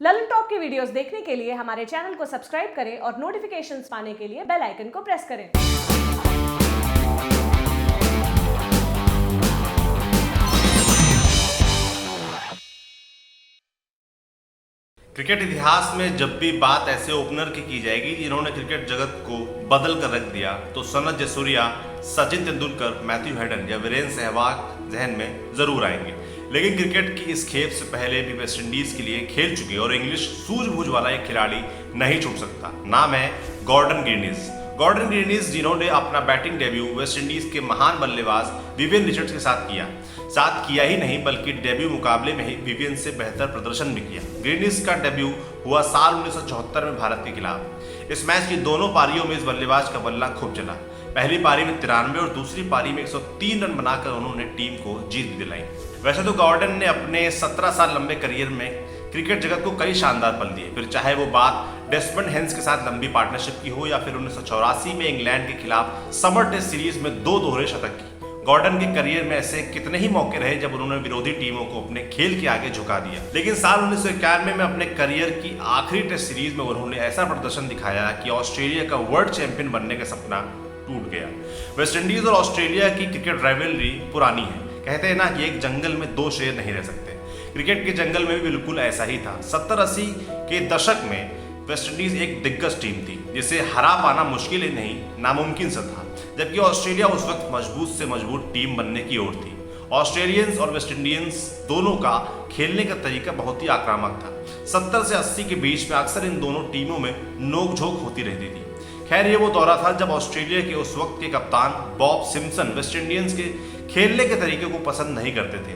Lalan top की videos देखने के लिए हमारे चैनल को सब्सक्राइब करें और नोटिफिकेशंस पाने के लिए बेल आइकन को प्रेस करें। क्रिकेट इतिहास में जब भी बात ऐसे ओपनर की जाएगी जिन्होंने क्रिकेट जगत को बदल कर रख दिया तो सनत जयसूर्या, सचिन तेंदुलकर, मैथ्यू हेडन या वीरेंद्र सहवाग जहन में जरूर आएंगे। लेकिन क्रिकेट की इस खेप से पहले भी वेस्टइंडीज के लिए खेल चुके और इंग्लिश सूझबूझ वाला एक खिलाड़ी नहीं छूट सकता। नाम है गॉर्डन ग्रीनिज। गॉर्डन ग्रीनिज जिन्होंने अपना बैटिंग डेब्यू वेस्टइंडीज के महान बल्लेबाज विवियन रिचर्ड्स के साथ किया ही नहीं बल्कि डेब्यू मुकाबले में ही विवियन से बेहतर प्रदर्शन भी किया। ग्रीनिज का डेब्यू हुआ साल 1974 में भारत के खिलाफ। इस मैच की दोनों पारियों में इस बल्लेबाज का बल्ला खूब चला। पहली पारी में 93 और दूसरी पारी में 103 रन बनाकर उन्होंने टीम को जीत दिलाई। वैसे तो गॉर्डन ने अपने 17 साल लंबे करियर में क्रिकेट जगत को कई शानदार पल दिए, फिर चाहे वो बात डेस्मंड हेन्स के साथ लंबी पार्टनरशिप की हो या फिर 1984 में इंग्लैंड के खिलाफ समर टेस्ट सीरीज में 2 दोहरे शतक की। गॉर्डन के करियर में ऐसे कितने ही मौके रहे जब उन्होंने विरोधी टीमों को अपने खेल के आगे झुका दिया। लेकिन साल 1991 में अपने करियर की आखिरी टेस्ट सीरीज में उन्होंने ऐसा प्रदर्शन दिखाया कि ऑस्ट्रेलिया का वर्ल्ड चैंपियन बनने का सपना टूट गया। वेस्टइंडीज और ऑस्ट्रेलिया की क्रिकेट राइवलरी पुरानी है। कहते हैं ना कि एक जंगल में 2 शेर नहीं रह सकते। क्रिकेट के जंगल में भी बिल्कुल ऐसा ही था। 70-80 के दशक में वेस्टइंडीज एक दिग्गज टीम थी जिसे हरा पाना मुश्किल ही नहीं नामुमकिन सा था, जबकि ऑस्ट्रेलिया उस वक्त मजबूत से मजबूत टीम बनने की ओर थी। ऑस्ट्रेलियंस और वेस्टइंडियंस दोनों का खेलने का तरीका बहुत ही आक्रामक था। 70 से 80 के बीच में अक्सर इन दोनों टीमों में नोकझोंक होती रहती थी। खैर ये वो दौरा था जब ऑस्ट्रेलिया के उस वक्त के कप्तान बॉब सिम्पसन वेस्टइंडियंस के खेलने के तरीके को पसंद नहीं करते थे।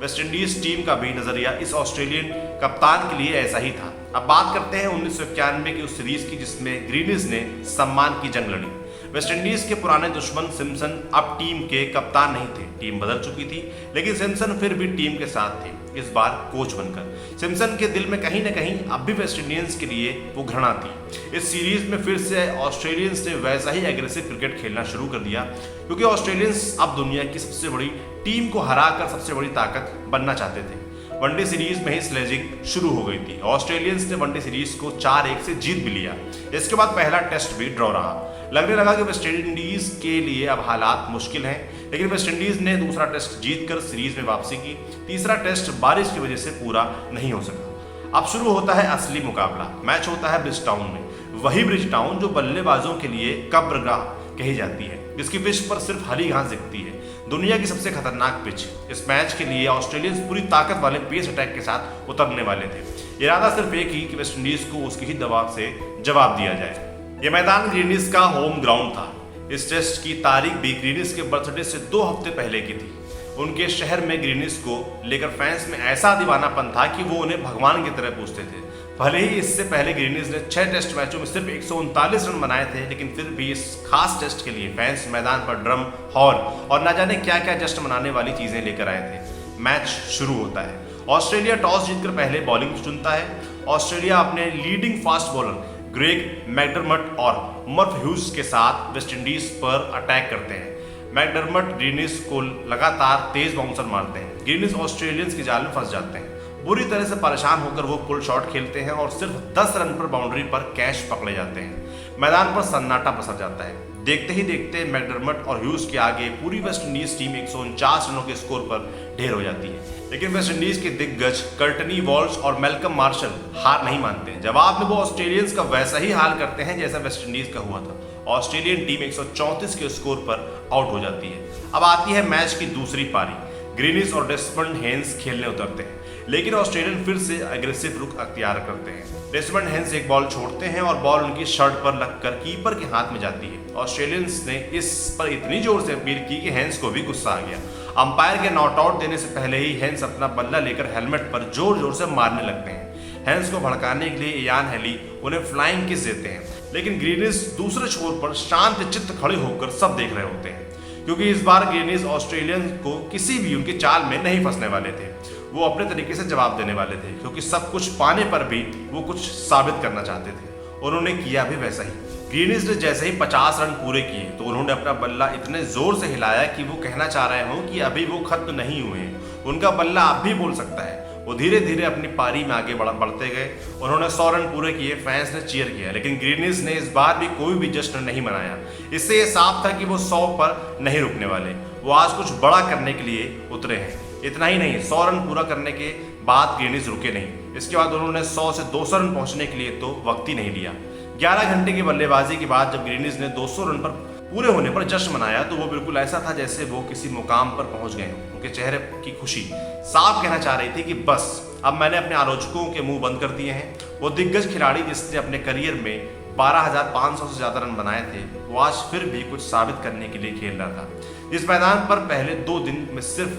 वेस्टइंडीज टीम का भी नजरिया इस ऑस्ट्रेलियन कप्तान के लिए ऐसा ही था। अब बात करते हैं 1991 की उस सीरीज की जिसमें ग्रीनिज ने सम्मान की जंग लड़ी। वेस्टइंडीज के पुराने दुश्मन सिम्पसन अब टीम के कप्तान नहीं थे। टीम बदल चुकी थी लेकिन सिम्पसन फिर भी टीम के साथ थे, इस बार कोच बनकर। सिम्पसन के दिल में कहीं ना कहीं अब भी वेस्टइंडियंस के लिए वो घृणा थी। इस सीरीज में फिर से ऑस्ट्रेलियंस ने वैसा ही एग्रेसिव क्रिकेट खेलना शुरू कर दिया क्योंकि ऑस्ट्रेलियंस अब दुनिया की सबसे बड़ी टीम को हराकर सबसे बड़ी ताकत बनना चाहते थे। वनडे सीरीज में ही स्लेजिंग शुरू हो गई थी। ऑस्ट्रेलियंस ने वनडे सीरीज को 4-1 से जीत भी लिया। इसके बाद पहला टेस्ट भी ड्रॉ रहा। लगने लगा कि वेस्टइंडीज के लिए अब हालात मुश्किल हैं, लेकिन वेस्टइंडीज ने दूसरा टेस्ट जीतकर सीरीज में वापसी की। तीसरा टेस्ट बारिश की वजह से पूरा नहीं हो सका। अब शुरू होता है असली मुकाबला। मैच होता है ब्रिजटाउन में, वही ब्रिजटाउन जो बल्लेबाजों के लिए कब्रगाह कही जाती है, जिसकी पिच पर सिर्फ हरी घास दिखती है। दुनिया की सबसे खतरनाक पिच। इस मैच के लिए ऑस्ट्रेलियंस पूरी ताकत वाले पेस अटैक के साथ उतरने वाले थे। इरादा सिर्फ एक ही कि वेस्टइंडीज को उसकी ही दबाव से जवाब दिया जाए। यह मैदान ग्रीनिज का होम ग्राउंड था। इस टेस्ट की तारीख भी ग्रीनिज के बर्थडे से 2 हफ्ते पहले की थी। उनके शहर में ग्रीनिज को लेकर फैंस में ऐसा दीवानापन था कि वो उन्हें भगवान की तरह पूछते थे। भले ही इससे पहले ग्रीनिज ने 6 टेस्ट मैचों में सिर्फ 139 रन बनाए थे, लेकिन फिर भी इस खास टेस्ट के लिए फैंस मैदान पर ड्रम, हॉर्न और न जाने क्या क्या जश्न मनाने वाली चीजें लेकर आए थे। मैच शुरू होता है। ऑस्ट्रेलिया टॉस जीतकर पहले बॉलिंग चुनता है। ऑस्ट्रेलिया अपने लीडिंग फास्ट बॉलर ग्रेग मैकडरमट और मर्फ ह्यूज के साथ वेस्टइंडीज पर अटैक करते हैं। मैकडरमट ग्रीनिज को लगातार तेज बाउंसर मारते हैं। ग्रीनिज ऑस्ट्रेलियंस की जाल में फंस जाते हैं। बुरी तरह से परेशान होकर वो पुल शॉट खेलते हैं और सिर्फ 10 रन पर बाउंड्री पर कैच पकड़े जाते हैं। मैदान पर सन्नाटा पसर जाता है। देखते ही देखते मैकडरमट और ह्यूज के आगे पूरी वेस्टइंडीज टीम 149 रनों के स्कोर पर ढेर हो जाती है। लेकिन वेस्टइंडीज के दिग्गज कर्टनी वॉल्श और मैल्कम मार्शल हार नहीं मानते। जवाब में वो ऑस्ट्रेलियंस का वैसा ही हाल करते हैं जैसा वेस्टइंडीज का हुआ था। ऑस्ट्रेलियन टीम 134 के स्कोर पर आउट हो जाती है। अब आती है मैच की दूसरी पारी। ग्रीनिज और डेस्मंड हेन्स खेलने उतरते हैं, लेकिन ऑस्ट्रेलियन फिर से एग्रेसिव रुख अख्तियार करते हैं। डेस्मंड हेन्स एक बॉल छोड़ते हैं और बॉल उनकी शर्ट पर लगकर कीपर के हाथ में जाती है। ऑस्ट्रेलियंस ने इस पर इतनी जोर से अपील की कि हेन्स को भी गुस्सा आ गया। अंपायर के नॉट आउट देने से पहले ही हेन्स अपना बल्ला लेकर हेलमेट पर जोर जोर से मारने लगते हैं। हेन्स को भड़काने के लिए इयान हेली उन्हें फ्लाइंग किस देते हैं, लेकिन ग्रीनिज दूसरे छोर पर शांत चित्त खड़े होकर सब देख रहे होते हैं, क्योंकि इस बार ग्रीनिज ऑस्ट्रेलियन को किसी भी उनकी चाल में नहीं फंसने वाले थे। वो अपने तरीके से जवाब देने वाले थे, क्योंकि सब कुछ पाने पर भी वो कुछ साबित करना चाहते थे। उन्होंने किया भी वैसा ही। ग्रीनिज ने जैसे ही 50 रन पूरे किए तो उन्होंने अपना बल्ला इतने जोर से हिलाया कि वो कहना चाह रहे हों कि अभी वो खत्म नहीं हुए हैं, उनका बल्ला अब भी बोल सकता है। वो धीरे धीरे अपनी पारी में आगे बढ़ते गए। उन्होंने 100 रन पूरे किए, फैंस ने चीयर किया, लेकिन ग्रीनिज ने इस बार भी कोई भी जश्न नहीं मनाया। इससे ये साफ था कि वो 100 पर नहीं रुकने वाले, वो आज कुछ बड़ा करने के लिए उतरे हैं। इतना ही नहीं, 100 रन पूरा करने के बाद ग्रीनिज रुके नहीं। इसके बाद उन्होंने 100 से 200 रन पहुंचने के लिए तो वक्त ही नहीं लिया। 11 घंटे की बल्लेबाजी के बाद जब ग्रीनिज ने 200 रन पर पूरे होने पर जश्न मनाया तो वो बिल्कुल ऐसा था जैसे वो किसी मुकाम पर पहुंच गए हों। उनके चेहरे की खुशी साफ कहना चाह रही थी कि बस अब मैंने अपने आलोचकों के मुंह बंद कर दिए हैं। वो दिग्गज खिलाड़ी जिसने अपने करियर में 12,500 से ज्यादा रन बनाए थे, वो आज फिर भी कुछ साबित करने के लिए खेल रहा था। इस मैदान पर पहले 2 दिन में सिर्फ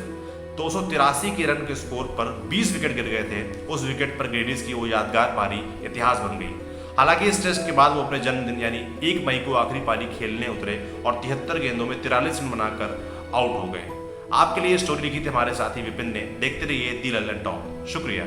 283 के रन के स्कोर पर 20 विकेट गिर गए थे। उस विकेट पर ग्रीनिज की वो यादगार पारी इतिहास बन गई। हालांकि इस टेस्ट के बाद वो अपने जन्मदिन यानी 1 मई को आखिरी पारी खेलने उतरे और 73 गेंदों में 43 रन बनाकर आउट हो गए। आपके लिए स्टोरी लिखी थी हमारे साथी विपिन ने। देखते रहिए दी लल्लन टॉप। शुक्रिया।